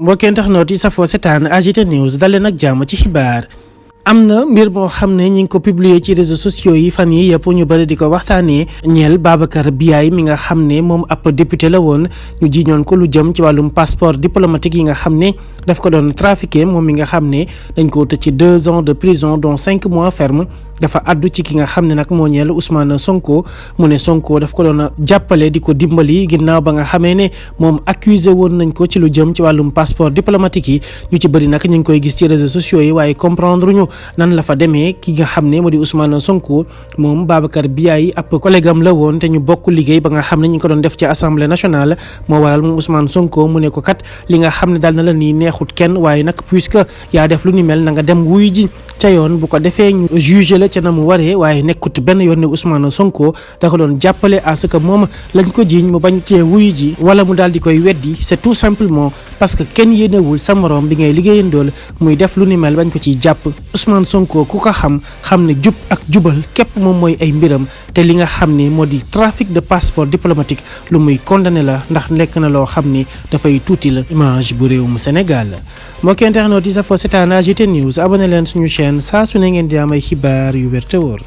mbokki internautes yi safoo setaan AGT News daleen ak jàmm ci xibaar. am na mbir boo xam ne ñi ngi ko publier ci réseaux sociaux yi fan yi yëpp ñu bëri di ko waxtaanee ñeel Babacar Biaye mi nga xam ne moom ab député la woon ñu jiiñoon ko lu jëm ci wàllum passeport diplomatique yi nga xam ne daf ko doon trafiqué moom mi nga xam ne dañ ko tëj ci 2 ans de prison dont 5 mois ferme. dafa addu ci ki nga xam ne nag moo ñeel Ousmane Sonko mu ne Sonko daf ko doon jàppale di ko dimbali ginnaaw ba nga xamee ne moom accusé woon nañ ko ci lu jëm ci wàllum passeport diplomatique yi ñu ci bëri nag ñu ngi koy gis ci réseaux sociaux yi waaye comprendre ñu nan la fa demee ki nga xam ne moo di Ousmane Sonko moom Babacar Biaye ab collègue am la woon te ñu bokk liggéey ba nga xam ne ñu ngi ko doon def ci assemblée nationale moo waral moom Ousmane Sonko mu ne ko kat li nga xam ne daal na la nii neexut kenn waaye nag puisque yaa def lu ni mel na nga dem wuy ji ca yoon bu ko defee ñu jugé la ca na mu waree waaye nekkut benn yoon ne Ousmane Sonko da ko doon jàppale à ce que moom lañ ko jiiñ mu bañ cee wuyu ji wala mu daal di koy weddi c'est tout simplement parce que kenn yéenewul sa morom bi ngay liggéeyandool muy def lu ni mel bañ ko ciy jàpp. Ousmane Sonko ku ko xam ne jub ak jubal képp moom mooy ay mbiram te li nga xam ne moo di trafic de passeport diplomatique lu muy condamné la ndax nekk na loo xam ne dafay tuuti la image bu réewum Sénégal. mbokki internautes yi safoo seetaan AGT News abonné leen suñu chaîne saa su ne ngeen di am ay xibaar yu wér te wóor